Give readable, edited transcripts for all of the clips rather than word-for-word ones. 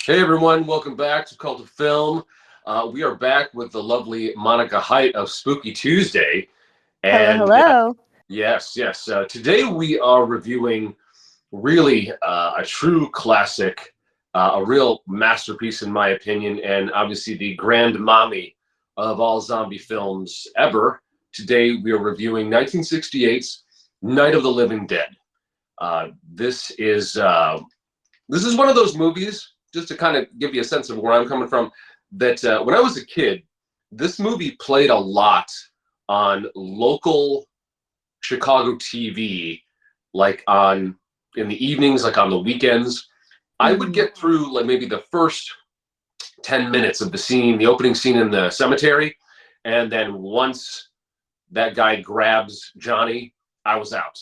Hey everyone, welcome back to Cult of Film. We are back with the lovely Monica Heidt of Spooky Tuesday. Hello, And hello. yes. Today we are reviewing really a true classic, a real masterpiece in my opinion, and obviously the grand mommy of all zombie films ever. Today we are reviewing 1968's Night of the Living Dead. Uh, this is uh, this is one of those movies, just to kind of give you a sense of where I'm coming from, that when I was a kid, this movie played a lot on local Chicago TV, like on in the evenings, like on the weekends. I would Mhm. get through like maybe the first 10 minutes of the scene, the opening scene in the cemetery, and then once that guy grabs Johnny, I was out.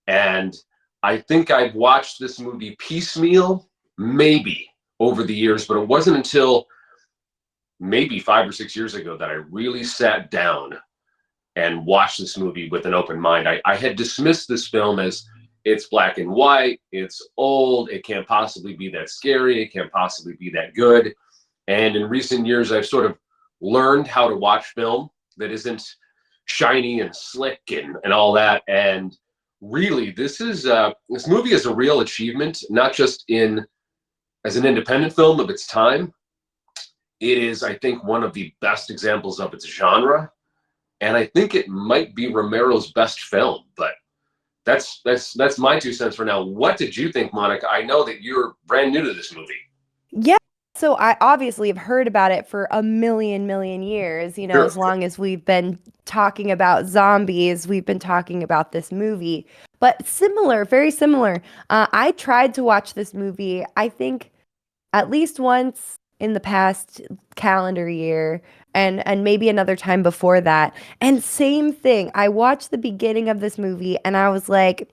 And I think I've watched this movie piecemeal, maybe over the years, but it wasn't until maybe 5 or 6 years ago that I really sat down and watched this movie with an open mind. I had dismissed this film as it's black and white, it's old, it can't possibly be that scary, it can't possibly be that good. And in recent years, I've sort of learned how to watch film that isn't shiny and slick and all that. And really, this movie is a real achievement, not just in as an independent film of its time. It is, I think, one of the best examples of its genre, and I think it might be Romero's best film. But that's my 2 cents for now. What did you think, Monica? I know that you're brand new to this movie. Yeah. So I obviously have heard about it for a million years. Sure. As long as we've been talking about zombies, we've been talking about this movie. But similar, very similar. I tried to watch this movie, I think, at least once in the past calendar year and maybe another time before that. And same thing. I watched the beginning of this movie and I was like,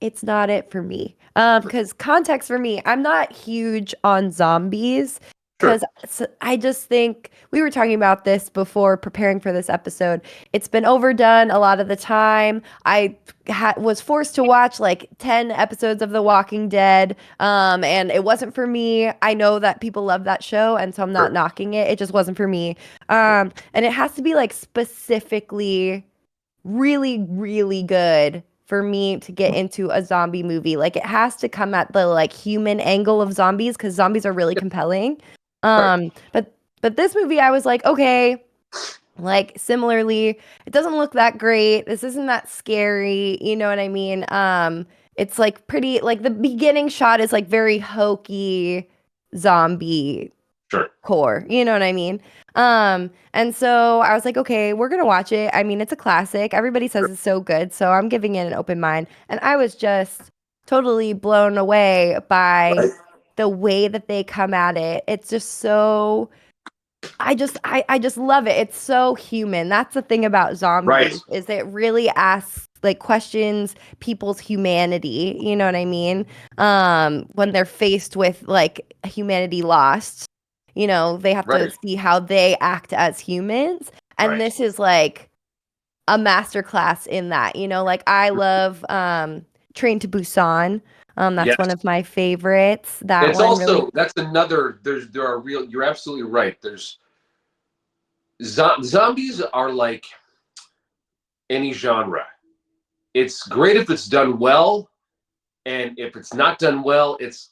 it's not it for me. Because context for me, I'm not huge on zombies Sure. because I just think we were talking about this before preparing for this episode. It's been overdone a lot of the time. I was forced to watch like 10 episodes of The Walking Dead, and it wasn't for me. I know that people love that show, and so I'm not Sure. knocking it. It just wasn't for me. And it has to be like specifically really good for me to get into a zombie movie. Like it has to come at the like human angle of zombies because zombies are really compelling. Right. But this movie I was like, okay, like similarly, it doesn't look that great. This isn't that scary, you know what I mean? It's like pretty like the beginning shot is like very hokey zombie Sure. core. You know what I mean? And so I was like, okay, we're gonna watch it. I mean, it's a classic. Everybody says Sure. it's so good, so I'm giving it an open mind. And I was just totally blown away by Right. the way that they come at it. It's just so I just love it. It's so human. That's the thing about Right. zombies is it really asks like questions people's humanity, you know what I mean? When they're faced with like humanity lost, they have to Right. see how they act as humans. And Right. this is like a masterclass in that, like I love Train to Busan. That's one Yes. of my favorites. That It's one really also that's another. There are real. You're absolutely right. There's zombies are like any genre. It's great if it's done well, and if it's not done well, it's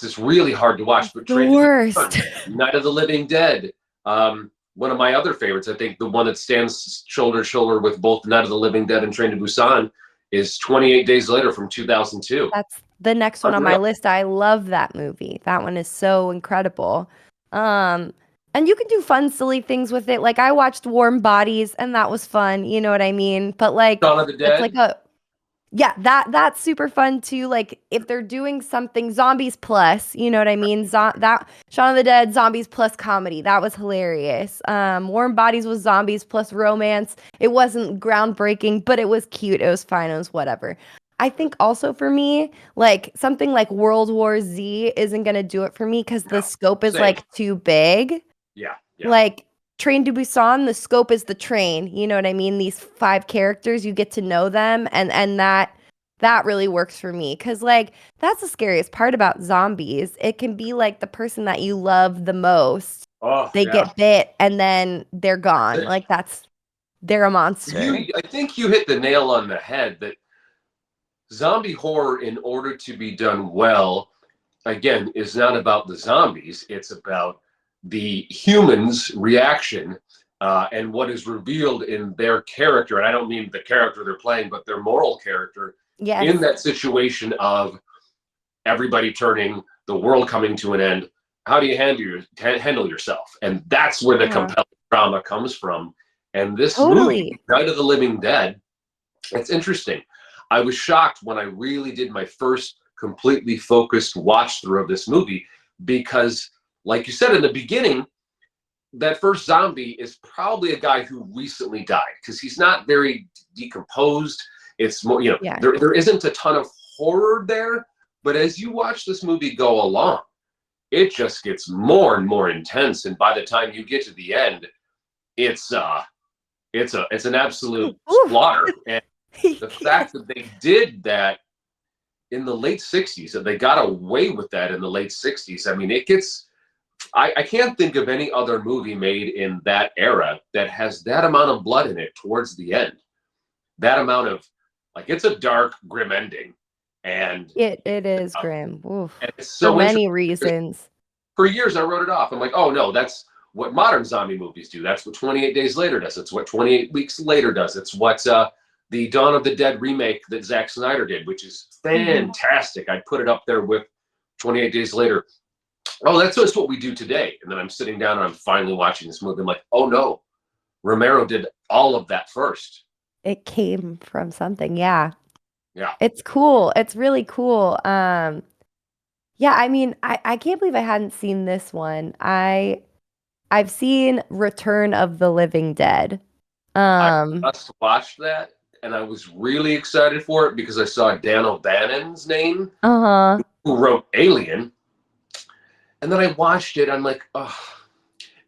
just really hard to watch. But the Train to Busan, worst. Night of the Living Dead, one of my other favorites, I think the one that stands shoulder to shoulder with both Night of the Living Dead and Train to Busan is 28 Days Later from 2002. That's the next one on my Unreal. list. I love that movie. That one is so incredible. Um, and you can do fun, silly things with it. Like I watched Warm Bodies and that was fun, you know what I mean? But like Dawn of the it's like Dead. a yeah, that's super fun too. Like if they're doing something zombies plus, you know what I mean? That Shaun of the Dead zombies plus comedy. That was hilarious. Warm Bodies was zombies plus romance. It wasn't groundbreaking, but it was cute. It was fine. It was whatever. I think also for me, like something like World War Z isn't gonna do it for me because the No, scope is same. like too big. Yeah. Like Train to Busan, the scope is the train. You know what I mean? These five characters, you get to know them, and that really works for me because like that's the scariest part about zombies. It can be like the person that you love the most. Oh They yeah. get bit and then they're gone. Like they're a monster. I think you hit the nail on the head that zombie horror, in order to be done well, again, is not about the zombies. It's about the humans' reaction and what is revealed in their character. And I don't mean the character they're playing, but their moral character in Yes. that situation of everybody turning, the world coming to an end. How do you handle yourself? And that's where the Uh-huh. compelling drama comes from. And this movie, Totally. Night of the Living Dead, it's interesting. I was shocked when I really did my first completely focused watch through of this movie because, like you said in the beginning, that first zombie is probably a guy who recently died because he's not very decomposed. It's more, Yeah. there isn't a ton of horror there, but as you watch this movie go along, it just gets more and more intense. And by the time you get to the end, it's it's an absolute Ooh. slaughter. And the Yes. fact that they did that in the late 60s, that they got away with that in the late 60s, I mean, it gets, I can't think of any other movie made in that era that has that amount of blood in it towards the end. That amount of, like, it's a dark, grim ending. And, It is grim. Oof. and it's For so interesting many because reasons. for years I wrote it off. I'm like, oh no, that's what modern zombie movies do. That's what 28 Days Later does. It's what 28 Weeks Later does. It's what the Dawn of the Dead remake that Zack Snyder did, which is Mhm. fantastic. I'd put it up there with 28 Days Later. Oh, that's just what we do today. And then I'm sitting down and I'm finally watching this movie. I'm like, oh no, Romero did all of that first. It came from something. Yeah. Yeah. It's cool. It's really cool. Yeah, I mean, I can't believe I hadn't seen this one. I've seen Return of the Living Dead. I Um, just watched that and I was really excited for it because I saw Dan O'Bannon's name, uh-huh. who wrote Alien. And then I watched it. I'm like, oh,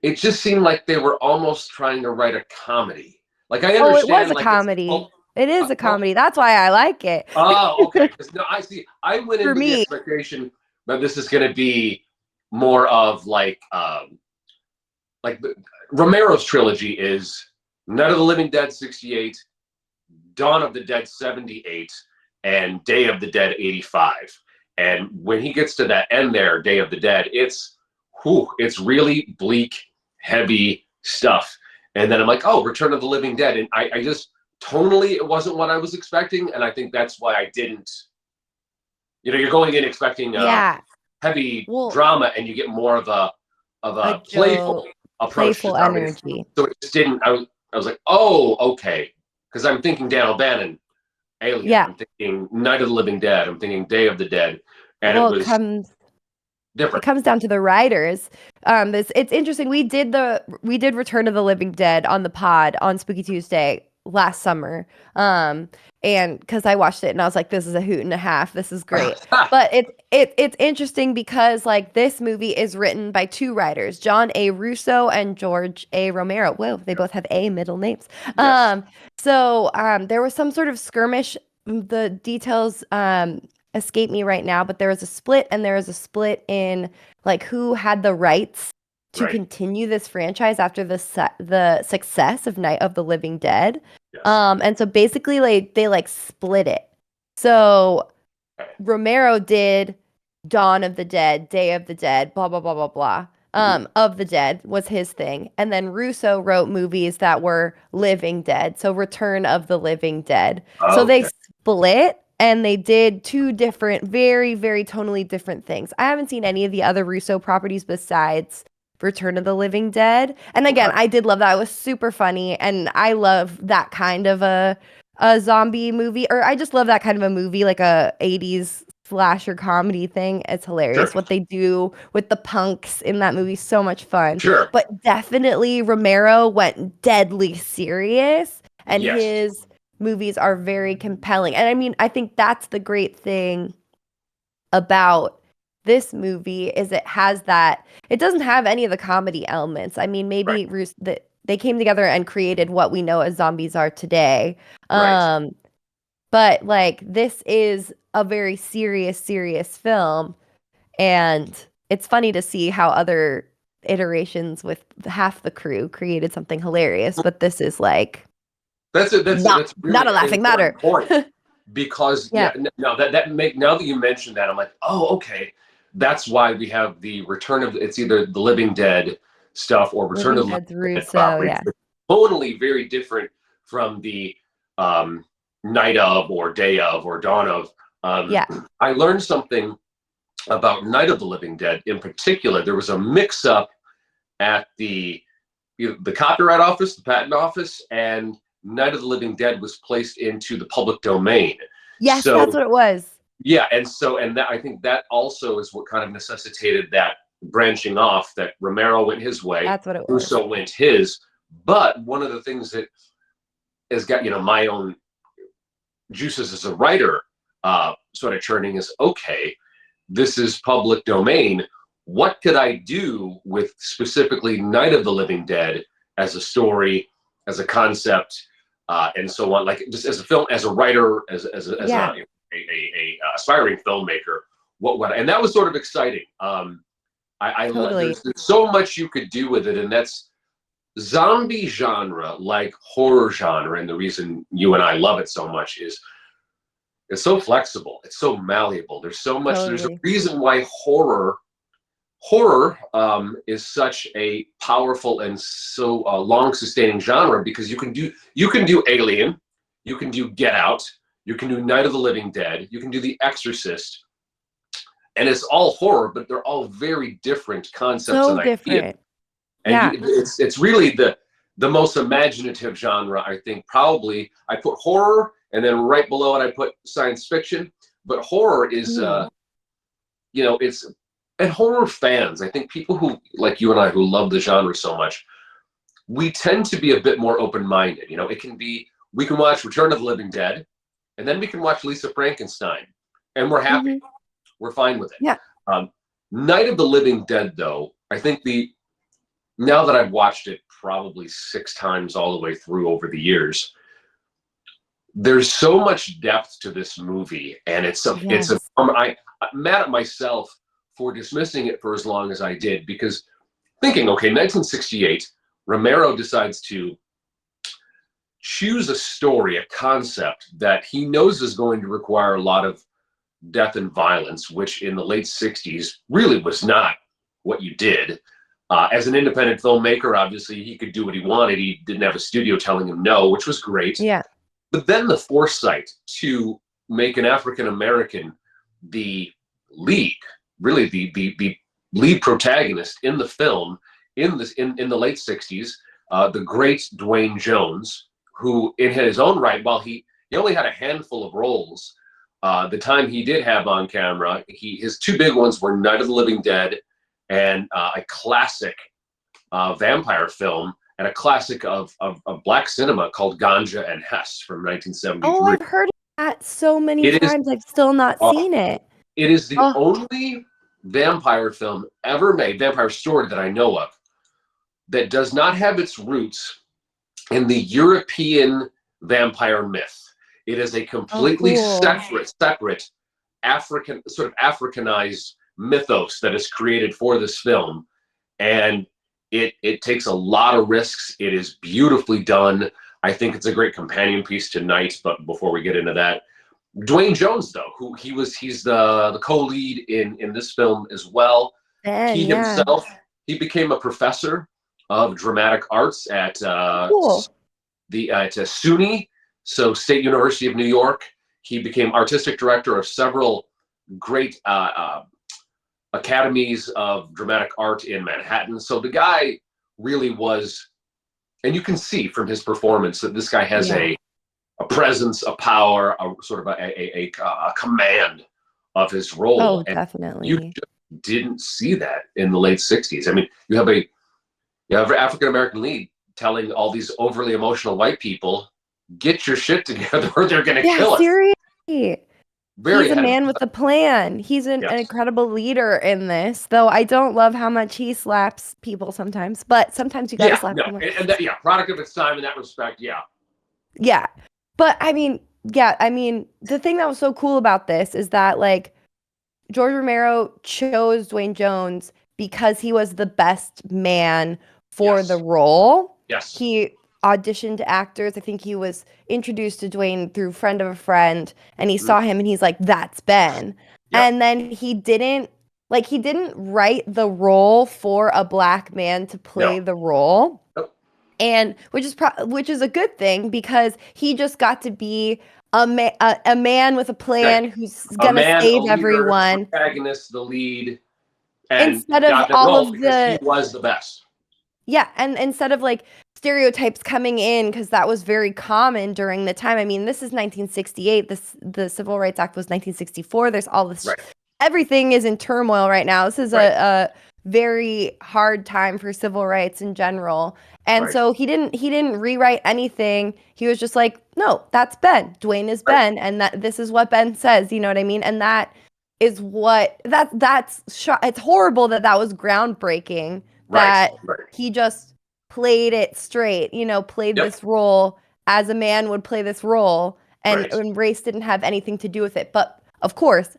it just seemed like they were almost trying to write a comedy. Like I Oh, it was understand, a like it's comedy. It is a oh, comedy. That's why I like it. oh, okay. No, I see. I went For into the me. expectation that this is going to be more of like Romero's trilogy is Night of the Living Dead 68, Dawn of the Dead 78, and Day of the Dead 85. And when he gets to that end there, Day of the Dead, it's really bleak, heavy stuff. And then I'm like, oh, Return of the Living Dead. And I just tonally it wasn't what I was expecting. And I think that's why I didn't, you're going in expecting Yeah. heavy Well, drama and you get more of a a playful joke, approach to playful zombies. energy. So it just didn't, I was like, oh, okay. Because I'm thinking Dan O'Bannon, Alien. Yeah. I'm thinking Night of the Living Dead. I'm thinking Day of the Dead. And it Well, was it different. comes down to the writers. It's interesting. We did Return of the Living Dead on the pod on Spooky Tuesday last summer. And because I watched it and I was like, this is a hoot and a half. This is great. But it's interesting because like this movie is written by two writers, John A. Russo and George A. Romero. Whoa, they both have A middle names. Yes. There was some sort of skirmish. The details escape me right now, but there was a split and there was a split in like who had the rights to Right. continue this franchise after the success of Night of the Living Dead. Yes. And so basically like they like split it. So Okay. Romero did Dawn of the Dead, Day of the Dead, blah blah blah blah blah. Mhm. Of the Dead was his thing. And then Russo wrote movies that were Living Dead. So Return of the Living Dead. So they Okay. split and they did two different, very, very tonally different things. I haven't seen any of the other Russo properties besides Return of the Living Dead. And again, Okay. I did love that. It was super funny. And I love that kind of a zombie movie, or I just love that kind of a movie, like a 80s slasher comedy thing. It's Sure. hilarious what they do with the punks in that movie. So much fun. Sure. But definitely Romero went deadly serious, and Yes. his movies are very compelling. And I mean, I think that's the great thing about this movie is it doesn't have any of the comedy elements. I mean, Right. maybe they came together and created what we know as zombies are today. Right. Um, But like this is a very serious film, and it's funny to see how other iterations with half the crew created something hilarious, but this is like That's not really a an laughing important matter. point because Yeah. now now that you mentioned that, I'm like, oh, okay, that's why we have the Return of, it's either the Living Dead stuff or Return Living of the Dead's Living Dead Russo, properties. yeah. It's totally very different from the um, Night of or Day of or Dawn of. Yeah. I learned something about Night of the Living Dead in particular. There was a mix-up at the Copyright Office, the Patent Office, and Night of the Living Dead was placed into the public domain. Yes, that's So what it was. yeah, and that, I think that also is what kind of necessitated that branching off. That Romero went his way, That's what it was. Russo went his. But one of the things that has got my own juices as a writer sort of churning is, okay, this is public domain. What could I do with specifically Night of the Living Dead as a story, as a concept, and so on? Like just as a film, as a writer, as Yeah, a aspiring filmmaker. And that was sort of exciting. totally. There's so much you could do with it, and that's zombie genre, like horror genre, and the reason you and I love it so much is it's so flexible, it's so malleable. There's so much. There's a Totally. reason why is such a powerful and so long-sustaining genre, because you can do Alien, you can do Get Out, you can do Night of the Living Dead, you can do The Exorcist, and it's all horror, but they're all very different concepts So and ideas. different. And Yeah. it's really the most imaginative genre, I think. Probably I put horror, and then right below it I put science fiction. But horror is Mm. it's, and horror fans, I think people who like you and I who love the genre so much, we tend to be a bit more open-minded. It can be, we can watch Return of the Living Dead, and then we can watch Lisa Frankenstein, and we're happy. Hmm. We're fine with it. Yeah. Night of the Living Dead, though, I think now that I've watched it probably 6 times all the way through over the years, there's so much depth to this movie, and Yes. I'm mad at myself for dismissing it for as long as I did, because thinking, okay, 1968, Romero decides to choose a story, a concept that he knows is going to require a lot of death and violence, which in the late 60s really was not what you did. As an independent filmmaker, obviously, he could do what he wanted. He didn't have a studio telling him no, which was great. Yeah. But then the foresight to make an African American the lead, really the lead protagonist in the film in the late 60s, the great Dwayne Jones, who in his own right, while he only had a handful of roles, the time he did have on camera, his two big ones were Night of the Living Dead and a classic vampire film, and a classic of black cinema called Ganja and Hess from Oh, 1973. I've heard of that so many It is times. I've still not uh, seen it. it is the Oh, only vampire film ever made, vampire story that I know of, that does not have its roots in the European vampire myth. It is a oh, completely cool. separate African, sort of Africanized mythos that is created for this film, and it takes a lot of risks. It is beautifully done. I think it's a great companion piece to Night. But before we get into that, Dwayne Jones, though, he's the co-lead in this film as well. Then, He yeah. himself, he became a professor of dramatic arts at Cool. SUNY, so State University of New York. He became artistic director of several great academies of dramatic art in Manhattan. So the guy really was, and you can see from his performance that this guy has Yeah. a presence, a power, a sort of a command of his role. Oh, And you definitely. just didn't see that in the late 60s. I mean, you have an African American lead telling all these overly emotional white people, get your shit together or they're going to Yeah, kill us. seriously. Very He's a ahead of man with a plan. He's an yes. incredible leader in this, though I don't love how much he slaps people sometimes, but sometimes you gotta Yeah, slap no, someone. and that, yeah, product of its time in that respect. Yeah, Yeah. But I mean, yeah, I mean, the thing that was so cool about this is that like George Romero chose Dwayne Jones because he was the best man for the Yes. role. Yes. He auditioned actors. I think he was introduced to Dwayne through friend of a friend, and he Mhm. saw him and he's like, "That's Ben." Yep. And then he didn't write the role for a black man to No. play the role. Nope. And which is a good thing because he just got to be a man with a Right. plan who's A gonna man, a save leader, the everyone protagonist, the lead, and instead he of got that all role of because he the was the best. yeah, and instead of like stereotypes coming in because that was very common during the time. I mean, this is 1968. The Civil Rights Act was 1964. There's all this Right. everything is in turmoil right now. This is Right. a very hard time for civil rights in general. And Right. so he didn't rewrite anything. He was just like, "No, that's Ben. Dwayne is Right. Ben and that this is what Ben says." You know what I mean? And that is what it's horrible that that was groundbreaking Right. that Right. he just played it straight, you know, played Yep. this role as a man would play this role, Right. and race didn't have anything to do with it. But of course,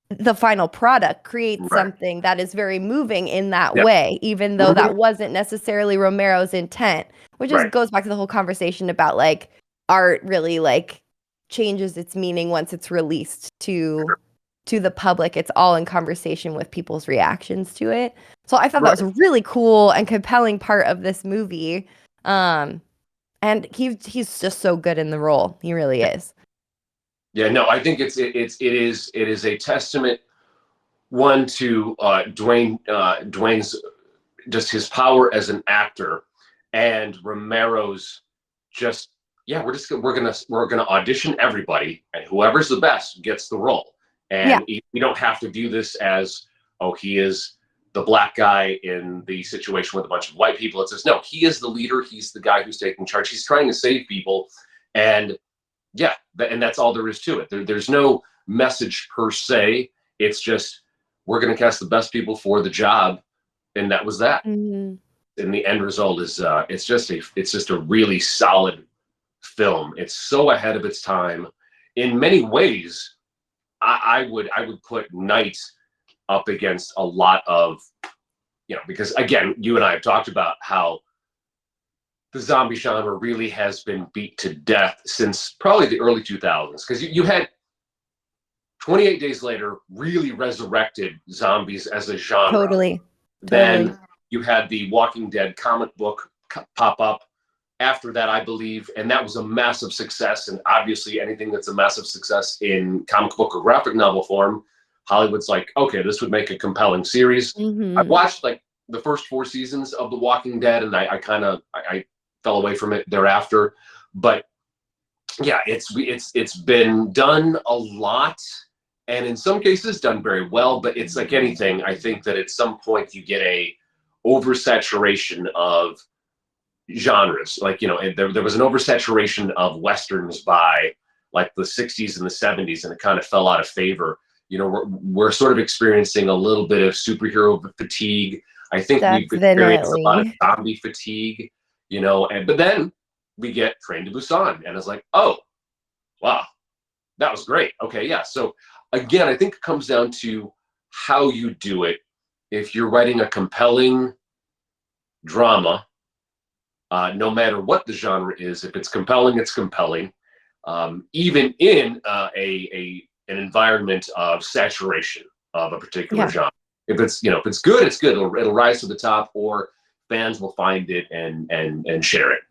the final product creates Right. something that is very moving in that Yep. way, even though Mhm. that wasn't necessarily Romero's intent, which is Right. goes back to the whole conversation about like art really like changes its meaning once it's released to the public. It's all in conversation with people's reactions to it. So I thought that was Right. a really cool and compelling part of this movie. Um, and he's just so good in the role. He really is. Yeah. No, I think it is a testament one to Dwayne's just his power as an actor, and Romero's just yeah, we're gonna audition everybody, and whoever's the best gets the role. Yeah, And we don't have to view this as oh he is the black guy in the situation with a bunch of white people. It says no, he is the leader. He's the guy who's taking charge. He's trying to save people, and yeah, and that's all there is to it. There's no message per se. It's just we're going to cast the best people for the job, and that was that. hmm And the end result is it's just a really solid film. It's so ahead of its time. In many ways, I would put Night up against a lot of because again, you and I have talked about how the zombie genre really has been beat to death since probably the early 2000s because you had 28 Days Later really resurrected zombies as a genre. totally, totally. Then you had the Walking Dead comic book pop up after that, I believe, and that was a massive success. And obviously, anything that's a massive success in comic book or graphic novel form, Hollywood's like, okay, this would make a compelling series. I hmm watched like the first 4 seasons of The Walking Dead, and I kind of I fell away from it thereafter. But yeah, it's been done a lot, and in some cases done very well. But it's like anything. I think that at some point you get a oversaturation of genres. Like there was an oversaturation of westerns by like the 60s and the 70s, and it kind of fell out of favor. We're sort of experiencing a little bit of superhero fatigue. I think we've experienced a lot of Definitely. zombie fatigue. And but then we get Train to Busan, and it's like, oh wow, that was great. Okay, yeah. So again, I think it comes down to how you do it. If you're writing a compelling drama, no matter what the genre is, if it's compelling, it's compelling. Even in an environment of saturation of a particular Yeah. genre. If it's good, it's good. It'll rise to the top, or fans will find it and share it.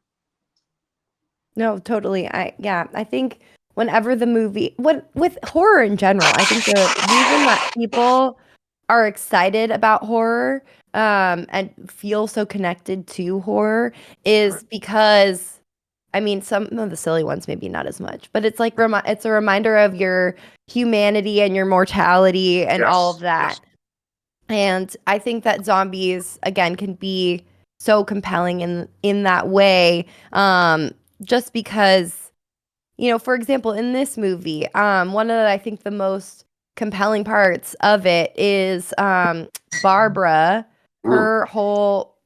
No, totally. I think whenever the movie what with horror in general, I think the reason that people are excited about horror and feel so connected to horror is because I mean some of the silly ones maybe not as much, but it's like it's a reminder of your humanity and your mortality and all of Yes, that. yes. And I think that zombies again can be so compelling in that way. Just because, you know, for example, in this movie, one of I think the most compelling parts of it is Barbara, Mm, her whole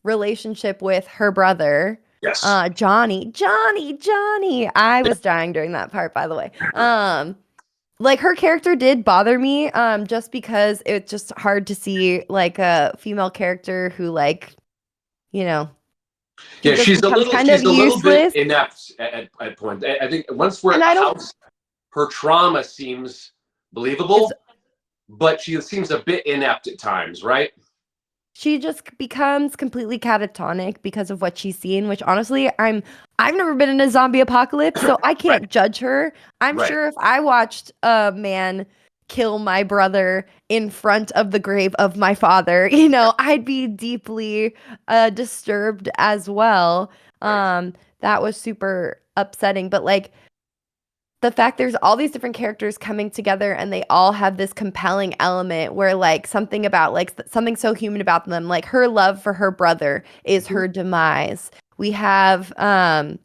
relationship with her brother. Yes. Johnny. I was dying during that part, by the way. Like her character did bother me, just because it's just hard to see like a female character who like, you know, who Yeah, just becomes kind of she's a little bit useless. inept at point. I think once we're And at the I don't house, her trauma seems is believable, but she seems a bit inept at times, right? she just becomes completely catatonic because of what she's seen, which honestly, I've never been in a zombie apocalypse, so I Right, can't judge her. I'm right. sure if I watched a man kill my brother in front of the grave of my father, I'd be deeply disturbed as well. Right. That was super upsetting, but like the fact there's all these different characters coming together and they all have this compelling element where like something about like something so human about them, like her love for her brother is Mhm. her demise. We have the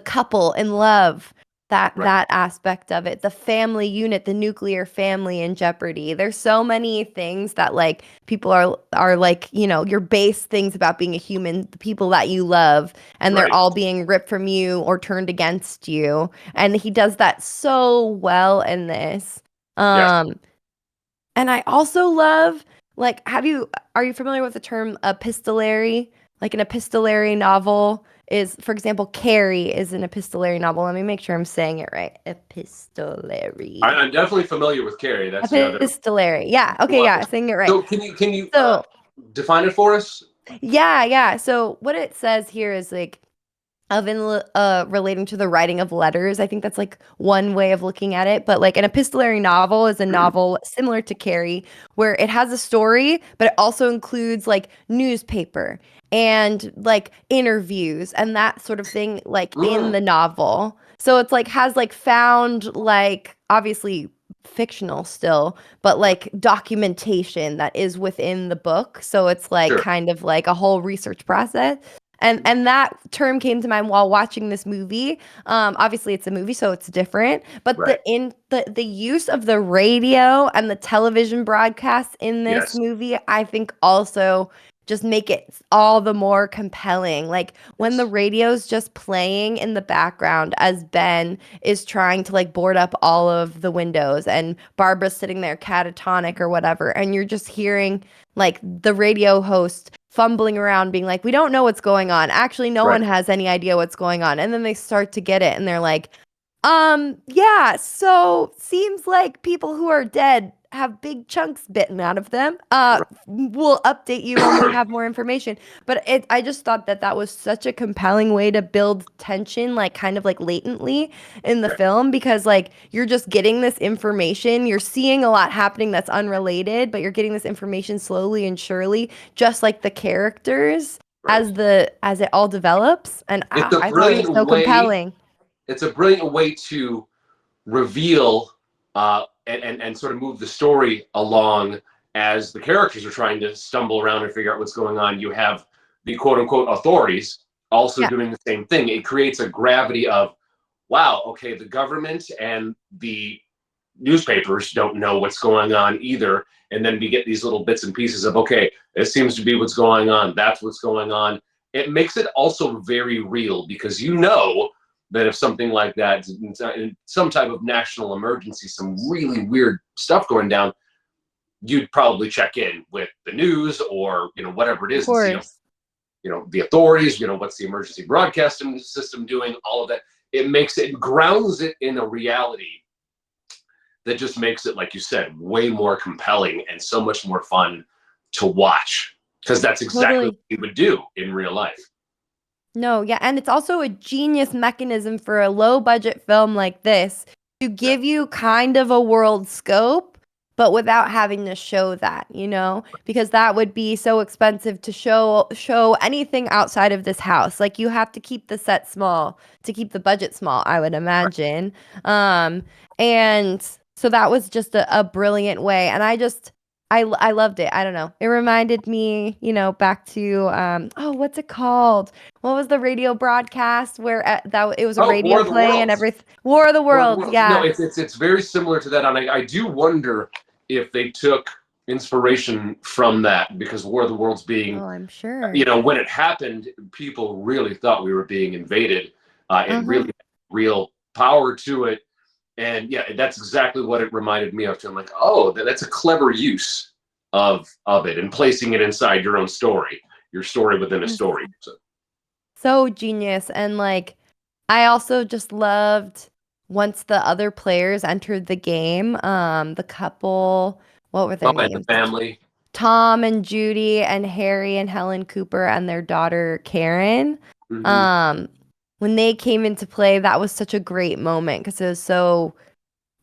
couple in love, Right. that aspect of it, the family unit, the nuclear family in jeopardy. There's so many things that like people are like, your base things about being a human, the people that you love, and they're Right. all being ripped from you or turned against you. And he does that so well in this. Yes. Um and I also love, like, are you familiar with the term epistolary? Like an epistolary novel is, for example, Carrie is an epistolary novel. Let me make sure I'm saying it right. Epistolary. I'm definitely familiar with Carrie. That's the other Epistolary. Yeah. Okay. one. Yeah. Saying it right. So can you So, define it for us? yeah. Yeah. So, what it says here is like, relating to the writing of letters. I think that's like one way of looking at it. But like an epistolary novel is a novel similar to Carrie, where it has a story, but it also includes like newspaper and like interviews and that sort of thing, like in Mm, the novel. So it's like has like found like obviously fictional still, but like documentation that is within the book. So it's like sure. kind of like a whole research process. And that term came to mind while watching this movie. Obviously, it's a movie, so it's different. But Right. the use of the radio and the television broadcasts in this Yes. movie, I think also just make it all the more compelling. Like when the Yes. radio's just playing in the background as Ben is trying to like board up all of the windows and Barbara's sitting there catatonic or whatever, and you're just hearing like the radio host fumbling around being like, we don't know what's going on. Actually, no Right. one has any idea what's going on. And then they start to get it and they're like, yeah, so seems like people who are dead have big chunks bitten out of them. We'll update you when we have more information. But I just thought that was such a compelling way to build tension, like kind of like latently in the Right. film, because like you're just getting this information, you're seeing a lot happening that's unrelated, but you're getting this information slowly and surely, just like the characters Right. as it all develops. And It's a I thought it was brilliant so way. compelling. It's a brilliant way to reveal and sort of move the story along as the characters are trying to stumble around and figure out what's going on. You have the quote unquote authorities also Yeah. doing the same thing. It creates a gravity of, wow, okay, the government and the newspapers don't know what's going on either. And then we get these little bits and pieces of, okay, this seems to be what's going on. That's what's going on. It makes it also very real because you know that if something like that, in some type of national emergency, some really weird stuff going down, you'd probably check in with the news or whatever it Of is and see course. the authorities. What's the emergency broadcasting system doing? All of that. It grounds it in a reality that just makes it, like you said, way more compelling and so much more fun to watch because that's exactly what Totally. you would do in real life. No, yeah, and it's also a genius mechanism for a low budget film like this to Yeah. give you kind of a world scope, but without having to show that, because that would be so expensive to show anything outside of this house. Like you have to keep the set small to keep the budget small, I would Right. imagine. And so that was just a brilliant way, and I loved it. I don't know. It reminded me, back to what's it called? What was the radio broadcast where that it was a Oh, War radio of the play and Worlds. everything? War of the War of the Worlds. Worlds. No, Yeah. it's very similar to that. And I do wonder if they took inspiration from that, because War of the Worlds being, Oh, I'm sure. when it happened, people really thought we were being invaded. It Uh-huh. really had real power to it. And yeah, that's exactly what it reminded me of. I'm like, oh, that's a clever use of it, and placing it inside your story within a Yes. story. So, So genius. And like, I also just loved once the other players entered the game, the couple, what were their oh, and the names? family. Tom and Judy and Harry and Helen Cooper and their daughter Karen. Hmm. Um, when they came into play, that was such a great moment because it was so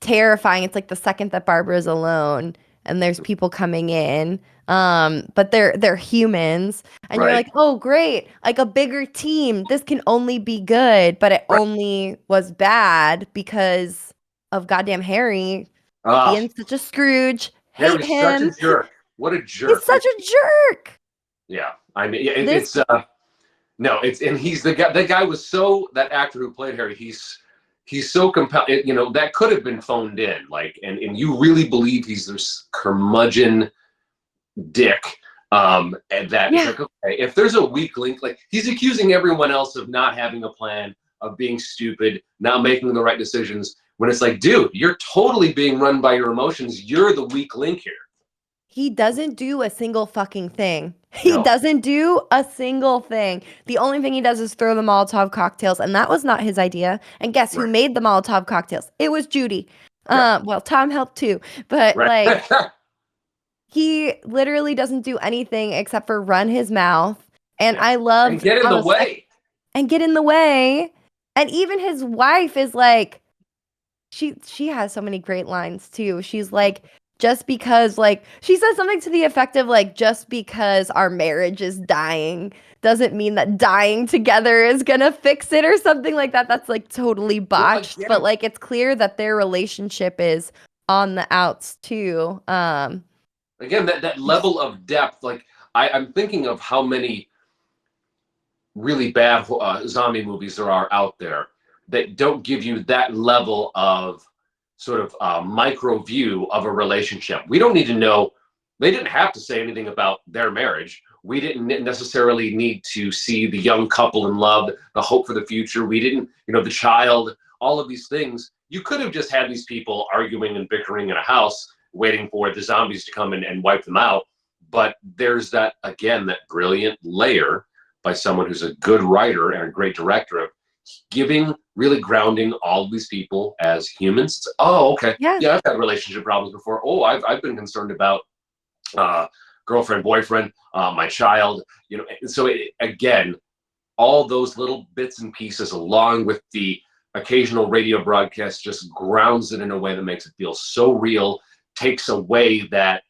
terrifying. It's like the second that Barbara's alone and there's people coming in. But they're humans. And you're Right. like, oh great, like a bigger team. This can only be good, but it Right. only was bad because of goddamn Harry Ah, being such a Scrooge. Hate Harry's such a him. jerk. What a He's jerk. such a jerk. Yeah. I mean, yeah, This it's no, it's and he's the guy. That guy was so that actor who played Harry. He's so compelling. That could have been phoned in. Like, and you really believe he's this curmudgeon dick. And that it's Yeah, like, okay, if there's a weak link, like he's accusing everyone else of not having a plan, of being stupid, not making the right decisions. When it's like, dude, you're totally being run by your emotions. You're the weak link here. he doesn't do a single fucking thing. He No. doesn't do a single thing. The only thing he does is throw the Molotov cocktails, and that was not his idea. And guess who Right. made the Molotov cocktails? It was Judy. Yeah. Well, Tom helped too, but Right. like he literally doesn't do anything except for run his mouth. And Yeah. I And loved get in on the the sec way. and get in the way. And even his wife is like, she has so many great lines too. She's like, just because like she says something to the effect of like, just because our marriage is dying doesn't mean that dying together is gonna fix it or something like that. That's like totally Well, botched, but again, like it's clear that their relationship is on the outs too. that level of depth, like I'm thinking of how many really bad zombie movies there are out there that don't give you that level of sort of micro view of a relationship. We don't need to know. They didn't have to say anything about their marriage. We didn't necessarily need to see the young couple in love, the hope for the future. We didn't, the child, all of these things. You could have just had these people arguing and bickering in a house, waiting for the zombies to come and wipe them out. But there's that, again, that brilliant layer by someone who's a good writer and a great director of really grounding all of these people as humans. It's, oh, okay. Yeah. Yeah, I've had relationship problems before. Oh, I've been concerned about girlfriend, boyfriend, my child. So again, all those little bits and pieces, along with the occasional radio broadcast, just grounds it in a way that makes it feel so real. Takes away that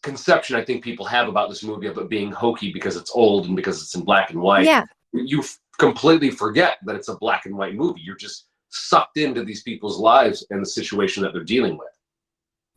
conception I think people have about this movie of it being hokey because it's old and because it's in black and white. Yeah. You completely forget that it's a black and white movie. You're just sucked into these people's lives and the situation that they're dealing with.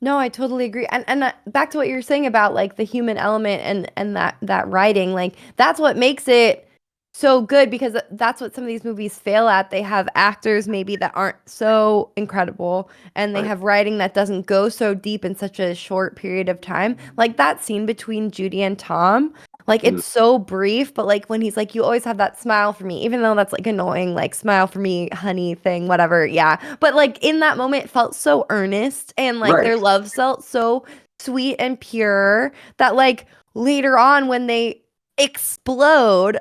No, I totally agree. And back to what you're saying about like the human element and that writing, like that's what makes it so good because that's what some of these movies fail at. They have actors maybe that aren't so incredible and they Right. have writing that doesn't go so deep in such a short period of time. Like that scene between Judy and Tom, like Mm. it's so brief, but like when he's like, you always have that smile for me, even though that's like annoying, like smile for me, honey thing, whatever. Yeah. But like in that moment, it felt so earnest and like Right. their love felt so sweet and pure that like later on when they explode,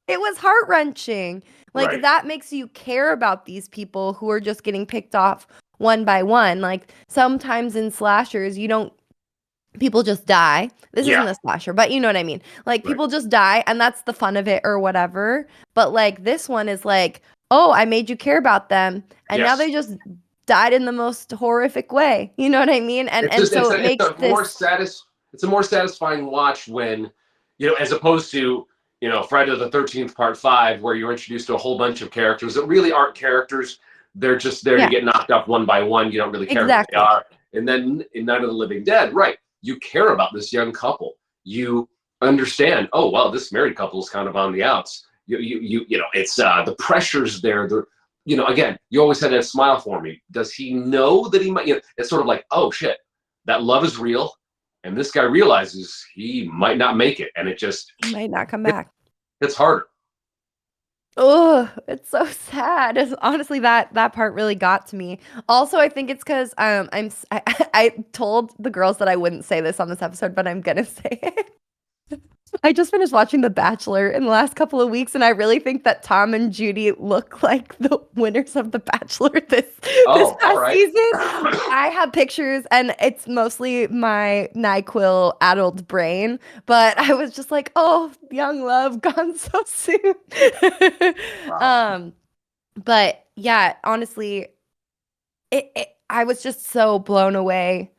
it was heart-wrenching. Like Right. that makes you care about these people who are just getting picked off one by one. Like sometimes in slashers, you don't people just die. This Yeah. isn't a slasher, but you know what I mean. Like Right. people just die and that's the fun of it or whatever. But like this one is like, "Oh, I made you care about them." And now Yes. they just died in the most horrific way. You know what I mean? And It's and just so it makes this it's a more satisfying watch when, as opposed to, Friday the 13th part 5, where you're introduced to a whole bunch of characters that really aren't characters. They're just there to yeah, get knocked up one by one. You don't really care who they exactly. are. And then in Night of the Living Dead, right, you care about this young couple. You understand, oh well, this married couple is kind of on the outs. It's the pressures there. Again, you always had that smile for me. Does he know that he might? It's sort of like, oh shit, that love is real, and this guy realizes he might not make it, and He might not come back. it's harder. Oh, it's so sad. Honestly, that part really got to me. Also, I think it's because I told the girls that I wouldn't say this on this episode, but I'm gonna say it. I just finished watching The Bachelor in the last couple of weeks, and I really think that Tom and Judy look like the winners of The Bachelor this All past right. season. I have pictures, and it's mostly my NyQuil addled brain, but I was just like, oh, young love gone so soon. Wow. But yeah, honestly, I was just so blown away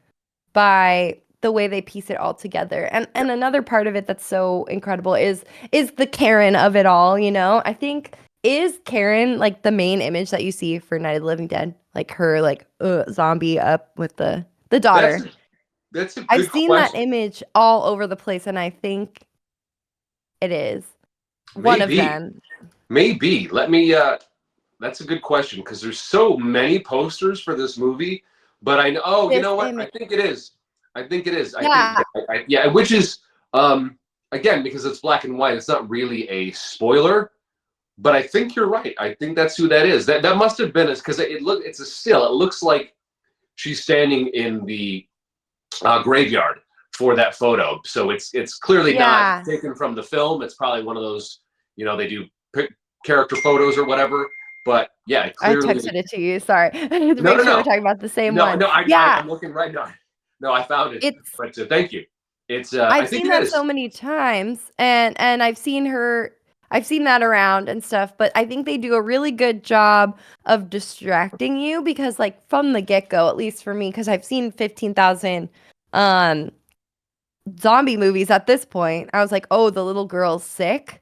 by the way they piece it all together. And another part of it that's so incredible is the Karen of it all, you know? I think is Karen like the main image that you see for Night of the Living Dead? Like her like zombie up with the daughter. That's a I've good seen that question. image all over the place, and I think it is one of Maybe, them. maybe. Let me. That's a good question because there's so many posters for this movie. But I know. Oh, you This know what? I image. think it is. I think it is. I think. Yeah. Yeah. Which is again because it's black and white. It's not really a spoiler. But I think you're right. I think that's who that is. That must have been it because it's a still. It looks like she's standing in the graveyard for that photo. So it's clearly not Yeah. taken from the film. It's probably one of those, they do character photos or whatever. But yeah, I clearly. texted it to you. Sorry. To No, make no, sure we're no, talking about the same no, one. no. Yeah. I'm looking right now. No, I found it. It's But thank you. It's I I've think seen it that so is. many times, and I've seen that around and stuff, but I think they do a really good job of distracting you because like from the get-go, at least for me, because I've seen 15,000 um zombie movies at this point. I was like, "Oh, the little girl's sick.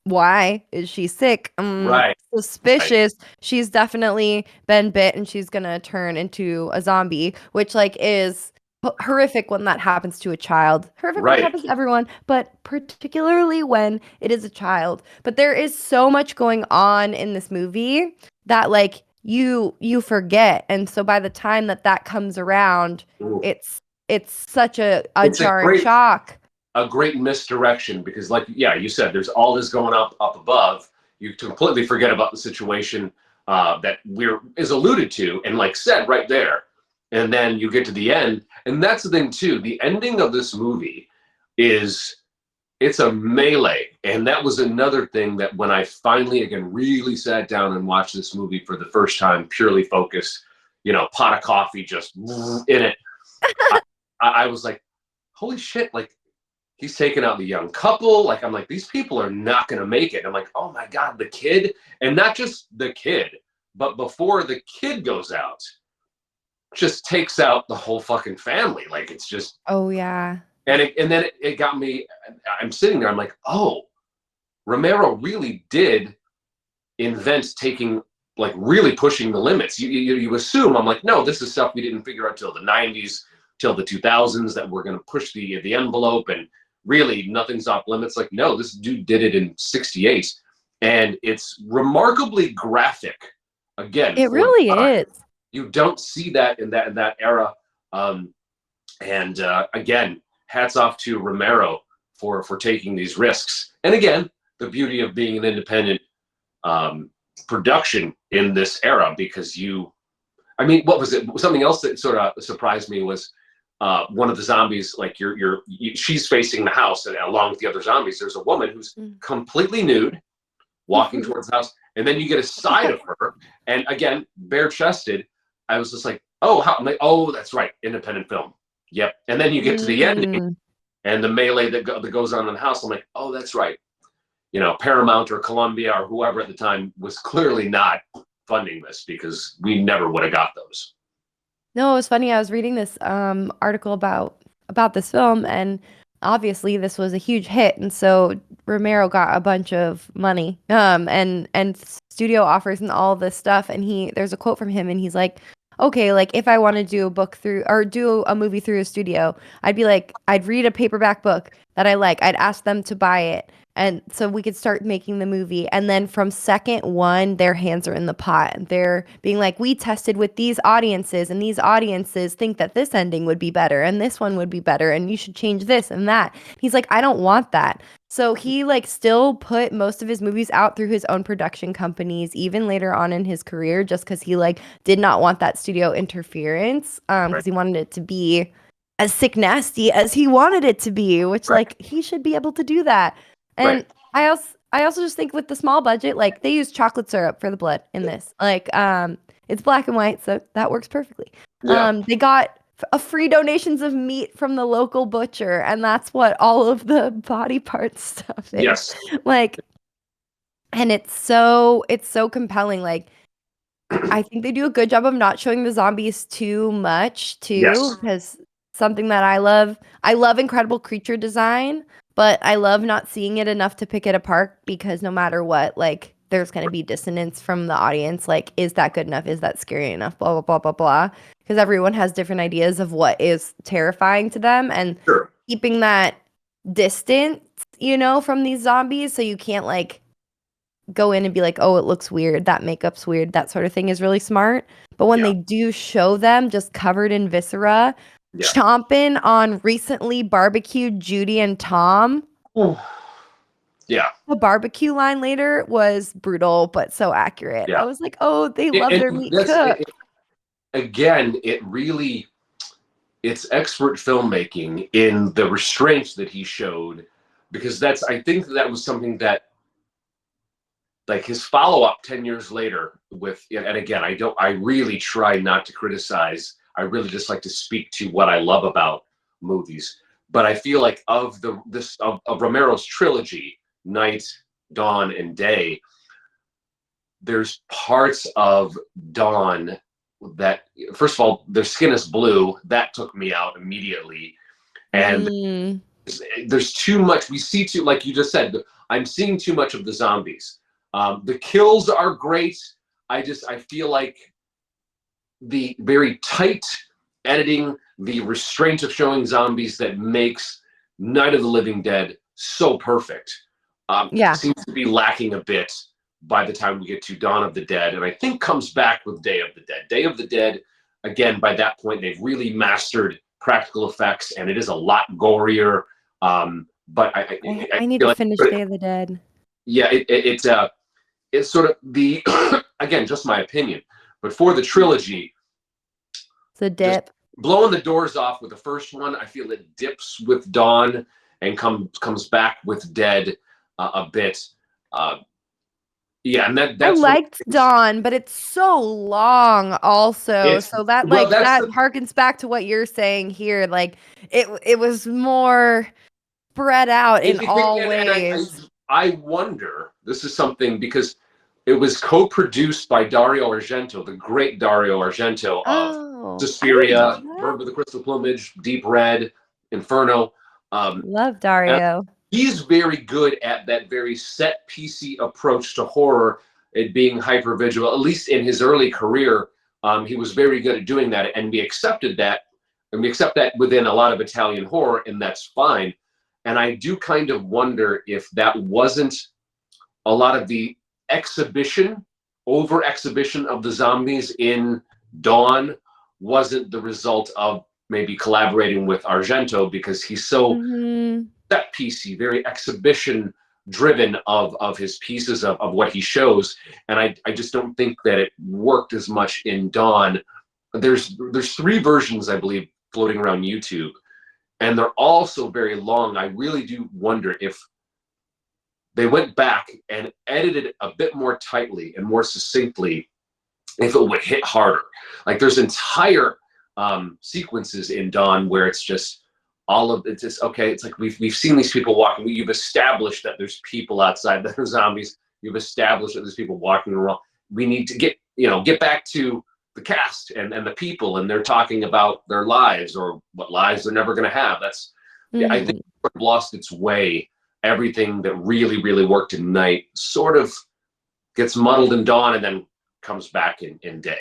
Why is she sick? Right. Right. Suspicious. She's definitely been bit and she's gonna turn into a zombie, which like is horrific when that happens to a child. Horrific when it Right. happens to everyone, but particularly when it is a child. But there is so much going on in this movie that like you forget, and so by the time that comes around, Ooh. it's such a It's a jarring great shock. misdirection because like yeah you said there's all this going up above. You completely forget about the situation that we're is alluded to and like said right there, and then you get to the end, and that's the thing too. The ending of this movie is it's a melee, and that was another thing that when I finally again really sat down and watched this movie for the first time, purely focused, pot of coffee just in it. I was like, holy shit, like he's taking out the young couple. Like, I'm like, these people are not going to make it. I'm like, oh my God, the kid. And not just the kid, but before the kid goes out, just takes out the whole fucking family. Like, it's just, Oh yeah. and then it got me. I'm sitting there, I'm like, oh, Romero really did invent taking, like, really pushing the limits. You assume, I'm like, no, this is stuff we didn't figure out till the 90s, till the 2000s, that we're going to push the envelope and really nothing's off limits. Like, no, this dude did it in 68, and it's remarkably graphic again It for the really time. is. You don't see that in that era. And again, hats off to Romero for taking these risks, and again, the beauty of being an independent production in this era, because what was it? Something else that sort of surprised me was one of the zombies, like she's facing the house, and along with the other zombies, there's a woman who's Mm. completely nude, walking towards the house, and then you get a side of her, and again, bare chested. I was just like, oh, I'm like, oh, that's right, independent film. Yep. And then you get to the ending Mm. and the melee that goes on in the house. I'm like, oh, that's right. Paramount or Columbia or whoever at the time was clearly not funding this, because we never would have got those. No, it was funny. I was reading this article about this film, and obviously this was a huge hit, and so Romero got a bunch of money, and studio offers and all this stuff. And there's a quote from him, and he's like, okay, like if I want to do a book through or do a movie through a studio, I'd be like, I'd read a paperback book that I like. I'd ask them to buy it. And so we could start making the movie. And then from second one, their hands are in the pot. They're being like, we tested with these audiences, and these audiences think that this ending would be better, and this one would be better, and you should change this and that. He's like, I don't want that. So he like still put most of his movies out through his own production companies, even later on in his career, just because he like did not want that studio interference, Right. because he wanted it to be as sick nasty as he wanted it to be, which Right. like he should be able to do that. Right. And I also just think with the small budget, like they use chocolate syrup for the blood in this. Like it's black and white, so that works perfectly. Yeah. They got a free donations of meat from the local butcher, and that's what all of the body part stuff is. Yes. Like, and it's so compelling. Like I think they do a good job of not showing the zombies too much too, Yes. because something that I love incredible creature design, but I love not seeing it enough to pick it apart because no matter what, like there's going to be dissonance from the audience. Like, is that good enough? Is that scary enough? Blah, blah, blah, blah, blah. Because everyone has different ideas of what is terrifying to them, and Sure. keeping that distance, from these zombies so you can't like go in and be like, oh, it looks weird, that makeup's weird, that sort of thing is really smart. But when Yeah. they do show them just covered in viscera, Yeah. chomping on recently barbecued Judy and Tom, Yeah. the barbecue line later was brutal, but so accurate. I Yeah. was like, oh, they love And their meat that's cooked. again, it's expert filmmaking in the restraints that he showed, because I think that was something that, like, his follow-up 10 years later with, and again, I really try not to criticize. I really just like to speak to what I love about movies. But I feel like of Romero's trilogy, Night, Dawn, and Day, there's parts of Dawn that, first of all, their skin is blue. That took me out immediately. And Mm, there's too much. We see too, like you just said, I'm seeing too much of the zombies. The kills are great. I feel like the very tight editing, the restraint of showing zombies that makes Night of the Living Dead so perfect, yeah. seems to be lacking a bit by the time we get to Dawn of the Dead, and I think comes back with Day of the Dead. Day of the Dead, again, by that point, they've really mastered practical effects, and it is a lot gorier. But I need feel to like, finish Day of the Dead. yeah, it's sort of the again, just my opinion, but for the trilogy, It's a just dip. blowing the doors off with the first one, I feel it dips with Dawn and comes back with Dead a bit. Uh, yeah, and I that's what liked Dawn, but it's so long also. it's. So that Well, like that's that the harkens back to what you're saying here. Like it was more spread out in all and ways. I wonder, this is something, because it was co-produced by Dario Argento, the great Dario Argento of Oh, I didn't know Suspiria, that. Bird with the Crystal Plumage, Deep Red, Inferno. Um, Love and Dario. he's very good at that very set piecey approach to horror, it being hyper vigilant. At least in his early career, he was very good at doing that, and we accepted that, and we accept that within a lot of Italian horror, and that's fine. And I do kind of wonder if that wasn't a lot of the exhibition, over exhibition of the zombies in Dawn wasn't the result of maybe collaborating with Argento, because he's so Hmm. set piecey, very exhibition driven of his pieces of what he shows. And I just don't think that it worked as much in Dawn. There's three versions, I believe, floating around YouTube, and they're all so very long. I really do wonder if they went back and edited it a bit more tightly and more succinctly, if it would hit harder. Like, there's entire sequences in Dawn where it's just all of it's just okay. It's like we've seen these people walking. You've established that there's people outside that are zombies. You've established that there's people walking around. We need to get back to the cast and the people, and they're talking about their lives or what lives they're never going to have. I think Hmm. it lost its way. Everything that really, really worked in Night sort of gets muddled in Dawn and then comes back in Day.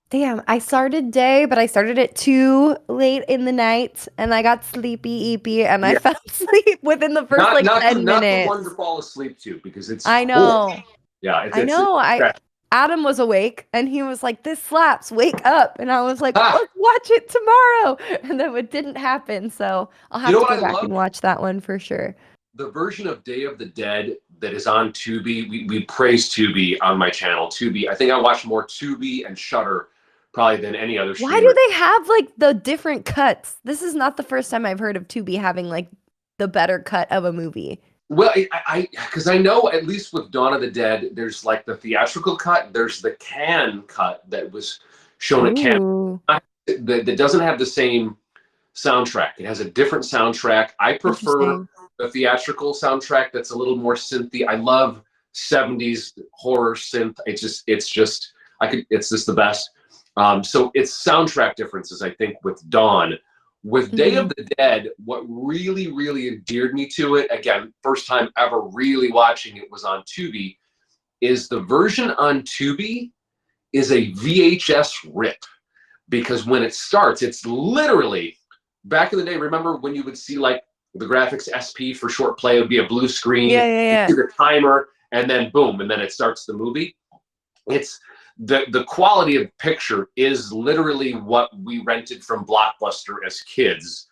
Damn, I started day, but I started it too late in the night and I got sleepy eepy and I Yeah, fell asleep within the first not like not the 10 not the one to minutes. fall asleep to because it's I horrible. know. Yeah, I know. I Adam was awake and he was like, "This slaps, wake up." And I was like, ah, "Let's watch it tomorrow." And then it didn't happen. So I'll you have know to what go I back love? and watch that one for sure. The version of Day of the Dead that is on Tubi. We praise Tubi on my channel. Tubi. I think I watch more Tubi and Shutter probably than any other Why do streamer. they have like the different cuts? This is not the first time I've heard of Tubi having like the better cut of a movie. Well, because I know at least with Dawn of the Dead, there's like the theatrical cut. There's the can cut that was shown at Cannes Ooh, that doesn't have the same soundtrack. It has a different soundtrack. I prefer interesting. the theatrical soundtrack that's a little more synthy. I love 70s horror synth. It's just it's just the best. So it's soundtrack differences, I think, with Dawn. With Day Hmm. of the Dead, what really, really endeared me to it, again, first time ever really watching it was on Tubi, is the version on Tubi is a VHS rip because when it starts, it's literally back in the day. Remember when you would see like the graphics SP for short play? It would be a blue screen. Yeah, yeah, You see yeah. the timer, and then boom, and then it starts the movie. It's the quality of picture is literally what we rented from Blockbuster as kids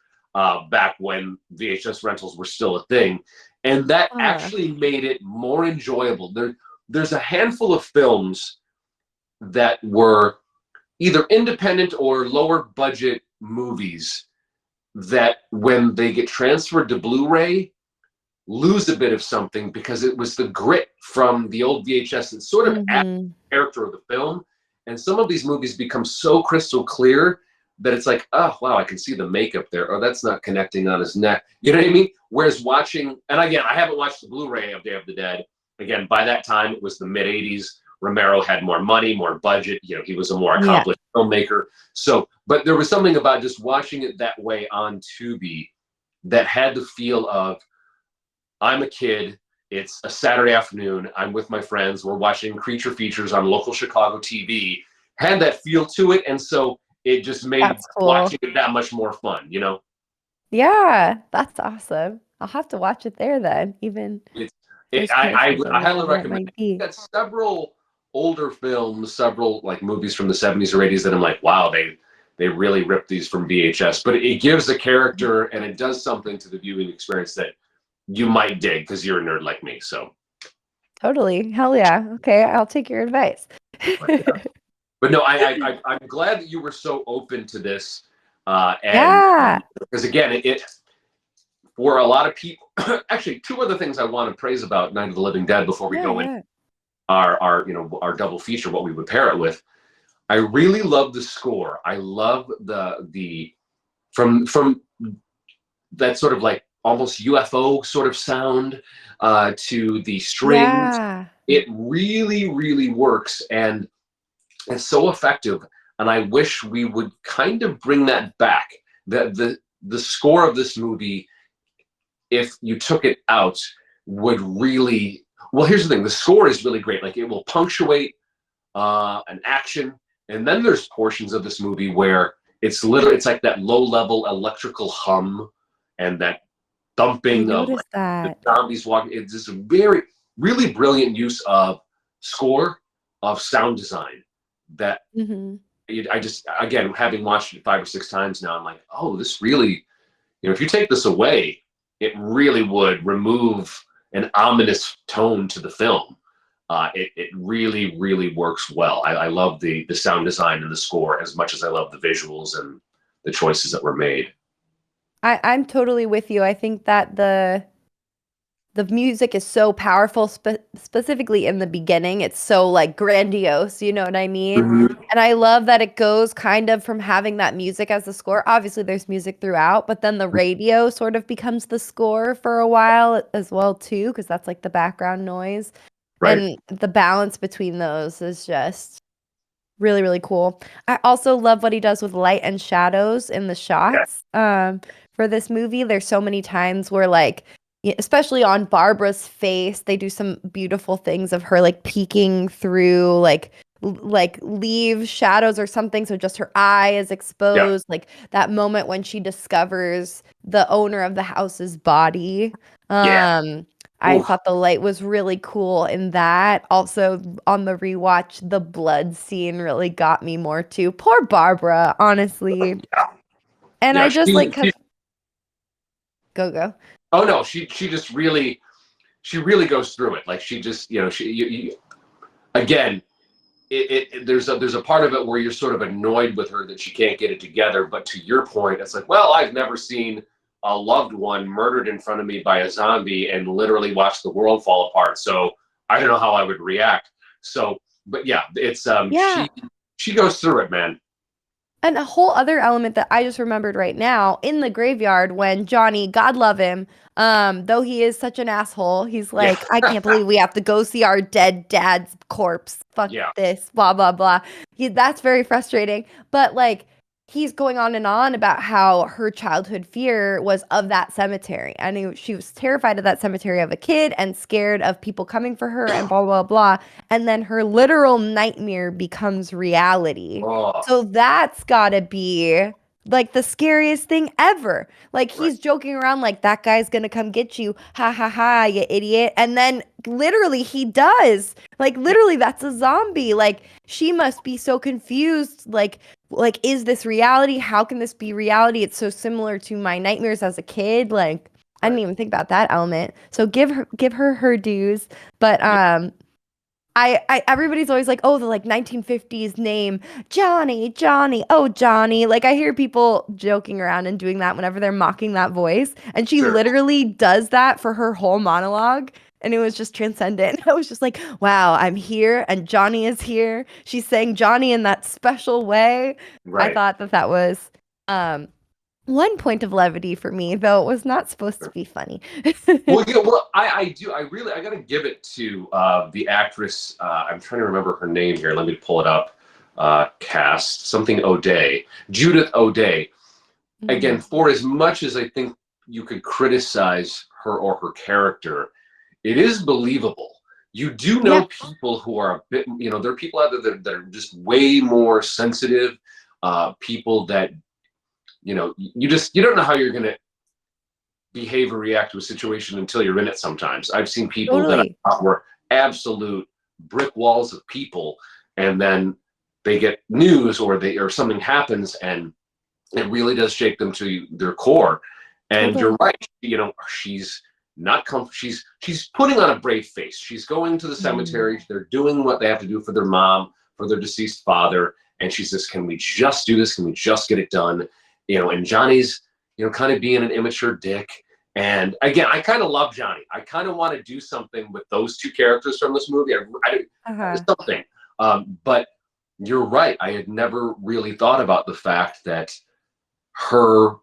back when VHS rentals were still a thing, and that Huh. actually made it more enjoyable. There's a handful of films that were either independent or lower budget movies that when they get transferred to Blu-ray lose a bit of something because it was the grit from the old VHS that sort of adds Hmm. the character of the film. And some of these movies become so crystal clear that it's like, oh wow, I can see the makeup there. Oh, that's not connecting on his neck. You know what I mean? Whereas watching, and again, I haven't watched the Blu-ray of Day of the Dead. Again, by that time it was the mid '80s. Romero had more money, more budget. You know, he was a more Yeah. accomplished filmmaker. So, but there was something about just watching it that way on Tubi that had the feel of I'm a kid. It's a Saturday afternoon. I'm with my friends. We're watching creature features on local Chicago TV. Had that feel to it, and so it just made That's cool. watching it that much more fun. You know, Yeah, that's awesome. I'll have to watch it there then, even it's first person, so I highly wherever it recommend. might It. be. Got several older films, several like movies from the '70s or '80s that I'm like, wow, they really ripped these from VHS. But it gives a character and it does something to the viewing experience that you might dig because you're a nerd like me. So. Totally. Hell yeah. Okay, I'll take your advice. But no, I'm glad that you were so open to this, and Yeah. because again, it for a lot of people. Actually, two other things I want to praise about Night of the Living Dead before we Yeah, go in yeah. our our double feature, what we would pair it with. I really love the score. I love the from that sort of like almost UFO sort of sound to the strings. Yeah. It really, really works, and it's so effective, and I wish we would kind of bring that back. The score of this movie, if you took it out, would really well. Here's the thing: the score is really great. Like it will punctuate an action, and then there's portions of this movie where it's like that low level electrical hum and that I thumping of like noticed the that. zombies walking. It's just a very really brilliant use of score of sound design that Hmm. I just again having watched it 5 or 6 times now, I'm like, oh, this really, if you take this away, it really would remove an ominous tone to the film. It really really works well. I love the sound design and the score as much as I love the visuals and the choices that were made. I'm totally with you. I think that the music is so powerful, specifically in the beginning. It's so like grandiose, you know what I mean? Mhm. And I love that it goes kind of from having that music as the score. Obviously, there's music throughout, but then the radio sort of becomes the score for a while as well too, because that's like the background noise. Right. And the balance between those is just really, really cool. I also love what he does with light and shadows in the Yeah. shots. For this movie, there's so many times where like especially on Barbara's face, they do some beautiful things of her like peeking through like like leave shadows or something, so just her eye is Yeah. exposed. Like that moment when she discovers the owner of the house's body. Yeah. Um, I Oof. thought the light was really cool in that. Also, on the rewatch, the blood scene really got me more too. Poor Barbara, honestly. Yeah. And Yeah. I just like, go go. Oh no, she just really, she really goes through it. Like she just, again, there's a part of it where you're sort of annoyed with her that she can't get it together. But to your point, it's like, well, I've never seen a loved one murdered in front of me by a zombie and literally watch the world fall apart. So I don't know how I would react. So, but yeah, it's Yeah. she goes through it, man. And a whole other element that I just remembered right now in the graveyard when Johnny, God love him, though he is such an asshole, he's Yeah, like, I can't believe we have to go see our dead dad's corpse. Fuck yeah, this, blah, blah, blah. That's very frustrating. But like, he's going on about how her childhood fear was of that cemetery. And she was terrified of that cemetery of a kid and scared of people coming for her and blah, blah, blah. And then her literal nightmare becomes reality. oh, So that's gotta be like the scariest thing ever. Like right, he's joking around like that guy's gonna come get you. Ha ha ha, you idiot. And then literally he does. Like yeah, literally that's a zombie. Like she must be so confused. Like is this reality? How can this be reality? It's so similar to my nightmares as a kid. Like I didn't right, even think about that element. So give her dues. But yeah, I everybody's always like, oh, the like 1950s name, Johnny, oh Johnny. Like I hear people joking around and doing that whenever they're mocking that voice. And she sure, literally does that for her whole monologue. And it was just transcendent. I was just like, wow, I'm here and Johnny is here. She's saying Johnny in that special way. I right. thought that that was um one point of levity for me, though it was not supposed to be funny. Well, yeah, well, I do. I got to give it to the actress. I'm trying to remember her name here. Let me pull it up. Cast something O'Day, Judith O'Day. Again, Mhm. for as much as I think you could criticize her or her character, it is believable. You do Yeah, know people who are a bit, there are people out there that are just way more sensitive. People that, you don't know how you're going to behave or react to a situation until you're in it sometimes. I've seen people that I totally. thought were absolute brick walls of people, and then they get news or something happens and it really does shake them to their core. And you're Totally. right, she's not she's putting on a brave face. She's going to the Mhm. cemetery. They're doing what they have to do for their mom, for their deceased father, and she says, "Can we just do this? Can we just get it done?" And Johnny's, kind of being an immature dick. And again, I kind of love Johnny. I kind of want to do something with those two characters from this movie. Uh-huh. Something. But you're right. I had never really thought about the fact that her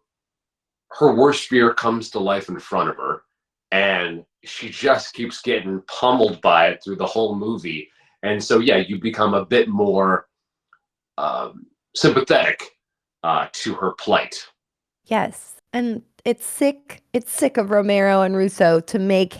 her worst fear comes to life in front of her, and she just keeps getting pummeled by it through the whole movie. And so, yeah, you become a bit more sympathetic to her plight. Yes. And it's sick. It's sick of Romero and Russo to make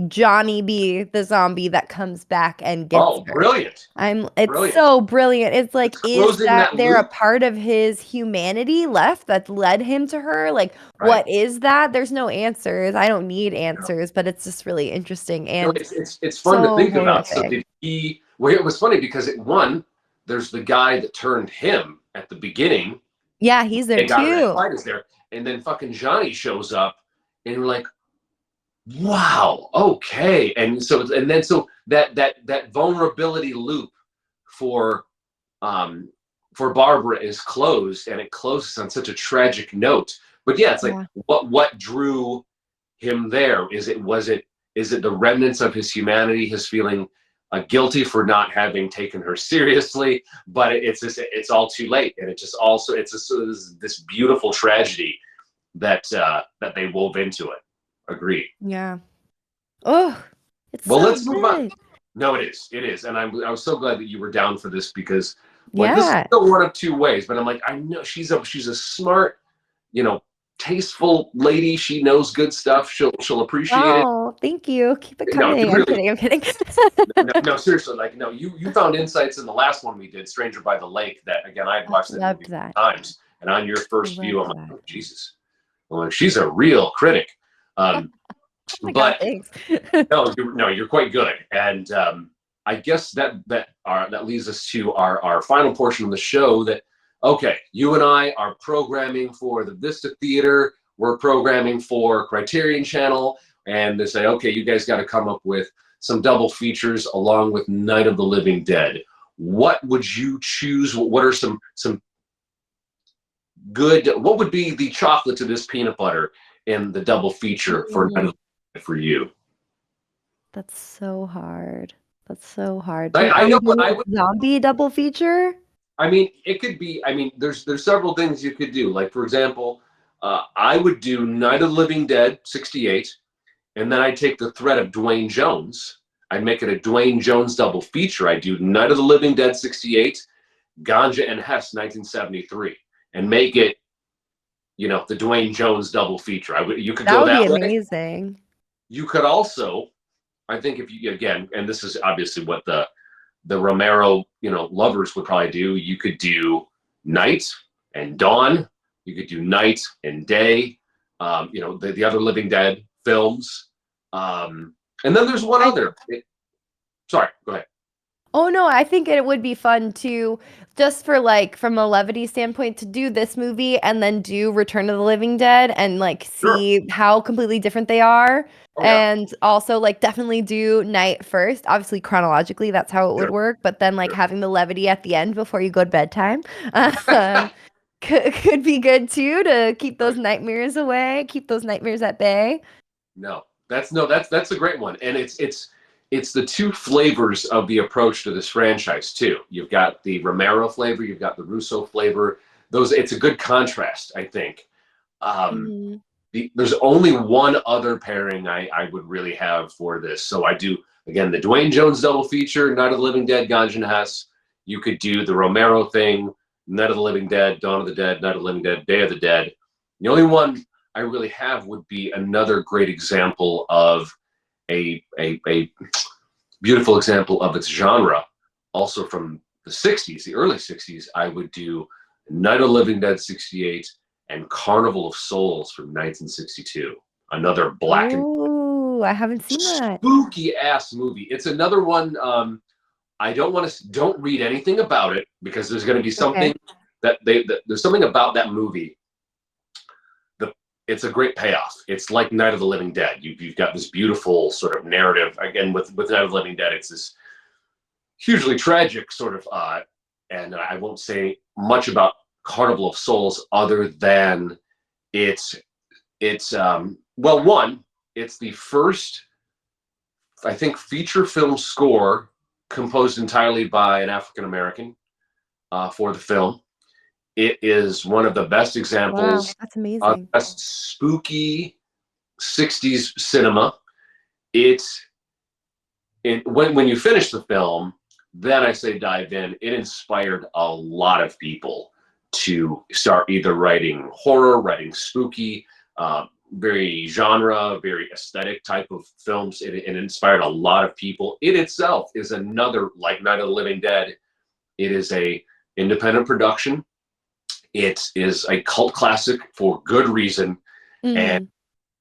Johnny be the zombie that comes back and gets Oh, her. brilliant. It's Brilliant. so brilliant. It's It's like, is closing that there a loop, part of his humanity left that led him to her? Like, right? what is that? There's no answers. I don't need answers, but it's just really interesting and It's fun to so think about. So horrific. did he? Well, it was funny because there's the guy that turned him at the beginning. Yeah, he's there They got in that too. fight is there, and then fucking Johnny shows up, and we're like, wow, okay. And so that vulnerability loop for um for Barbara is closed, and it closes on such a tragic note. But yeah, it's like Yeah. what drew him there? Is it the remnants of his humanity, his feeling guilty for not having taken her seriously? But it's all too late, and it just also it's just this beautiful tragedy that they wove into it. Agreed. Yeah. Oh, it's Well, so let's move on. good. No, it is, and I was so glad that you were down for this because, like, this is Yeah. still one of two ways. But I'm like, I know she's a smart, you know, tasteful lady. She knows good stuff. She'll appreciate it. Oh, thank you. Keep it No, you coming. I'm really kidding. I'm kidding. no, seriously, like no, you found insights in the last one we did, Stranger by the Lake, that again I had watched that movie Loved that. times, and on your first view, I'm Loved like, that. oh, Jesus, I'm like, she's a real critic. Um, Oh my God, but thanks. no, you're quite good, and I guess that leads us to our final portion of the show. That okay, you and I are programming for the Vista Theater. We're programming for Criterion Channel, and they say, okay, you guys got to come up with some double features along with Night of the Living Dead. What would you choose? What are some good? What would be the chocolate to this peanut butter in the double feature for Night of Ooh, the Living Dead for you? that's so hard. That's so hard. I Are know we what doing I a would. zombie double feature? I mean, it could be. I mean, there's several things you could do. Like for example, I would do Night of the Living Dead '68, and then I'd take the thread of Dwayne Jones. I'd make it a Dwayne Jones double feature. I'd do Night of the Living Dead '68, Ganja and Hess 1973, and make it the Dwayne Jones double feature. You could That go would be that way. amazing. You could also, I think, if you again, and this is obviously what the Romero, lovers would probably do. You could do night and dawn. You could do night and day. The other Living Dead films. And then there's one I other. Sorry, go ahead. Oh no, I think it would be fun to just for like from a levity standpoint to do this movie and then do Return of the Living Dead and like Sure. see how completely different they are. Oh yeah. And also like definitely do night first. Obviously chronologically that's how it would Sure. work, but then like Sure. having the levity at the end before you go to bedtime. Um could be good too to keep those Right. nightmares away, keep those nightmares at bay. That's a great one, and it's the two flavors of the approach to this franchise too. You've got the Romero flavor, you've got the Russo flavor. It's a good contrast, I think. Um, Mhm. there's only one other pairing I would really have for this. So I do again the Dwayne Jones double feature, Night of the Living Dead, Ganja and Hess. You could do the Romero thing, Night of the Living Dead, Dawn of the Dead, Night of the Living Dead, Day of the Dead. The only one I really have would be another great example of a beautiful example of its genre, also from the '60s, the early '60s. I would do Night of the Living Dead '68 and Carnival of Souls from 1962. Another black and Oh, I haven't seen that. spooky ass movie. It's another one. I don't read anything about it because there's going to be Okay. something there's something about that movie. It's a great payoff. It's like Night of the Living Dead. You've got this beautiful sort of narrative again with Night of the Living Dead. It's this hugely tragic sort of, and I won't say much about Carnival of Souls other than it's it's the first I think feature film score composed entirely by an African American for the film. It is one of the best Wow, examples that's of amazing. best spooky '60s cinema. It's when you finish the film, then I say dive in. It inspired a lot of people to start either writing horror, writing spooky, very genre, very aesthetic type of films. It inspired a lot of people. It itself is another like Night of the Living Dead. It is a independent production. It is a cult classic for good reason, and Mhm.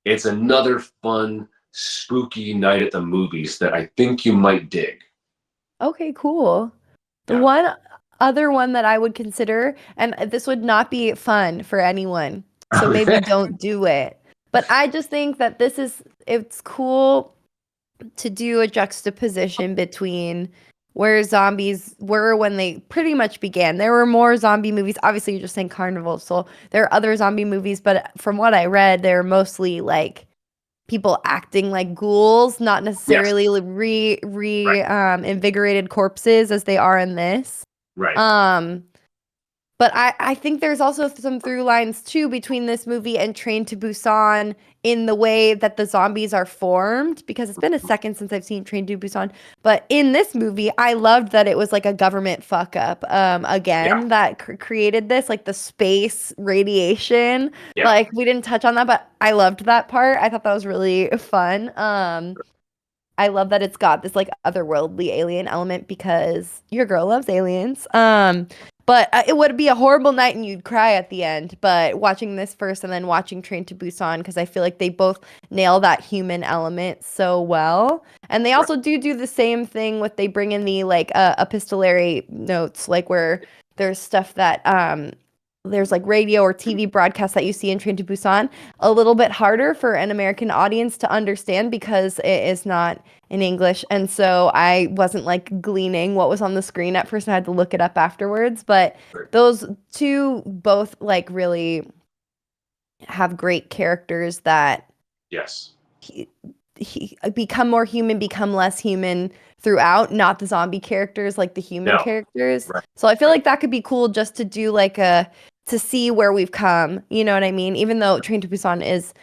it's another fun, spooky night at the movies that I think you might dig. Okay, cool. The Yeah. one other one that I would consider, and this would not be fun for anyone, so maybe Okay. don't do it. But I just think that it's cool to do a juxtaposition between where zombies were when they pretty much began. There were more zombie movies. Obviously, you're just saying Carnival, so there are other zombie movies, but from what I read, they're mostly like people acting like ghouls, not Yes. necessarily Right. invigorated corpses as they are in this. Right. Um, But I think there's also some through lines too between this movie and Train to Busan in the way that the zombies are formed, because it's been a second since I've seen Train to Busan. But in this movie, I loved that it was like a government fuck up Yeah, again that created this, like the space radiation. yeah, Like we didn't touch on that, but I loved that part. I thought that was really fun. I love that it's got this like otherworldly alien element because your girl loves aliens. But it would be a horrible night and you'd cry at the end. But watching this first and then watching Train to Busan, because I feel like they both nail that human element so well. And they right. also do the same thing with they bring in the like epistolary notes, like where there's stuff that there's like radio or TV broadcasts that you see in Train to Busan, a little bit harder for an American audience to understand because it is not in English. And so I wasn't like gleaning what was on the screen at first. I had to look it up afterwards. But Right. those two both like really have great characters that Yes. he become more human, become less human throughout, not the zombie characters, like the human No. characters. Right. So I feel Right. like that could be cool just to do like a to see where we've come. You know what I mean? Even though Train to Busan is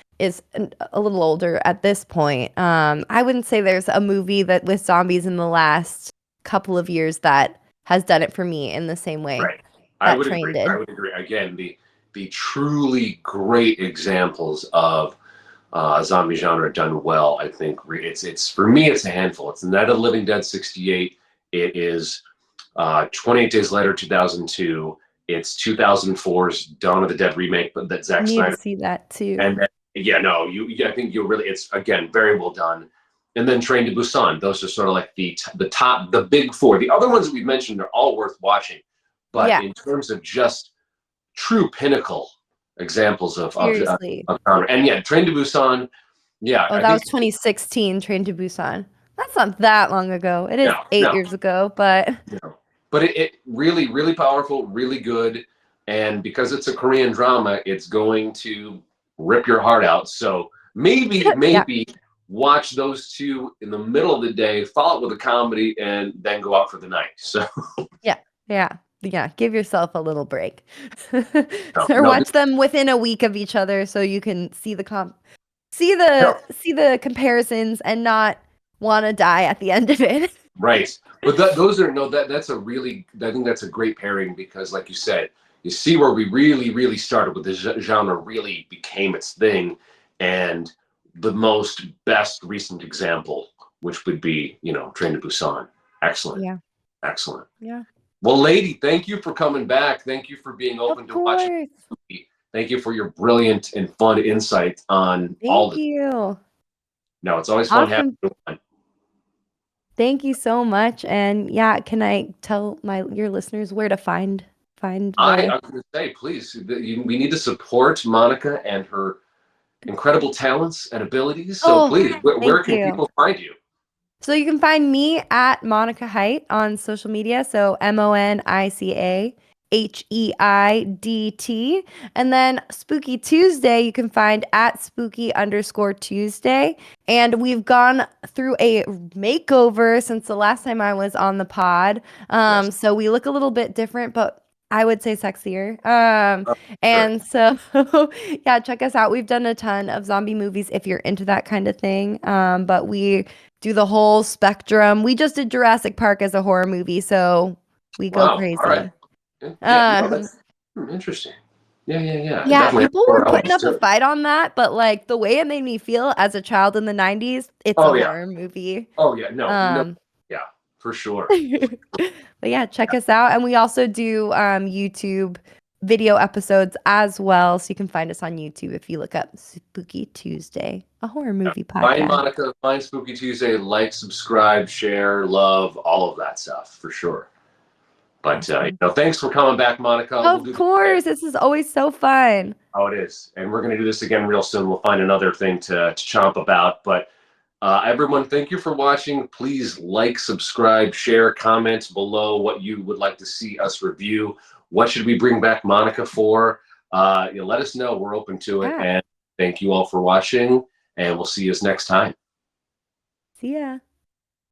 a little older at this point. I wouldn't say there's a movie that with zombies in the last couple of years that has done it for me in the same way Right. I that would Train agree. I did. would agree. Again, the truly great examples of zombie genre done well. I think it's for me it's a handful. It's Night of the Living Dead '68. It is 28 Days Later 2002. It's 2004's Dawn of the Dead remake, but that I Zack need to Snyder. see that too. And yeah, no, I think you'll really. It's again very well done. And then Train to Busan. Those are sort of like the top, the big four. The other ones that we've mentioned are all worth watching, but Yeah, in terms of just true pinnacle examples seriously. of genre. And yeah, Train to Busan. Yeah, Oh, I that think was 2016, Train to Busan. That's not that long ago. It is no, 8 years ago, but no. But it really, really powerful, really good. And because it's a Korean drama, it's going to rip your heart out. So yeah, maybe watch those two in the middle of the day, follow it with a comedy, and then go out for the night. So yeah, yeah, yeah. Give yourself a little break, no, or no, watch them within a week of each other so you can see the no. see the comparisons and not want to die at the end of it. Right. But those are no, that's a really, I think that's a great pairing because, like you said, you see where we really, really started with the genre really became its thing. And the most best recent example, which would be, Train to Busan. Excellent. Yeah, Excellent. yeah. Well, lady, thank you for coming back. Thank you for being Of open to watching course. the movie. Thank you for your brilliant and fun insight on all Thank this. you. No, it's always fun having Awesome. you on. Thank you so much. And yeah, can I tell your listeners where to find the I was going to say, please, we need to support Monica and her incredible talents and abilities. So Oh, please, where thank can you. people find you? So you can find me at Monica Heidt on social media. So MonicAHeidt. And then Spooky Tuesday, you can find at spooky_Tuesday. And we've gone through a makeover since the last time I was on the pod. Yes. So we look a little bit different, but I would say sexier. Oh, sure. And so yeah, check us out. We've done a ton of zombie movies if you're into that kind of thing. But we do the whole spectrum. We just did Jurassic Park as a horror movie, so we go Wow. All right. crazy. Yeah. No, Um, that's interesting. Yeah. I yeah, definitely have people were horror putting elements up a too. fight on that, but like the way it made me feel as a child in the 90s, it's a Oh yeah. horror movie. Oh yeah. No. Um, Yeah, for sure. but yeah, check us out. And we also do YouTube video episodes as well. So you can find us on YouTube if you look up Spooky Tuesday, a horror Yeah. movie Find podcast. Monica, find Spooky Tuesday, like, subscribe, share, love, all of that stuff for sure. But Awesome. thanks for coming back, Monica. We'll Of do this again. course, this is always so fun. Oh, it is. And we're going to do this again real soon. We'll find another thing to chomp about. But everyone, thank you for watching. Please like, subscribe, share, comment below what you would like to see us review. What should we bring back Monica for? Let us know. We're open to it. Yeah. And thank you all for watching. And we'll see you next time. See ya.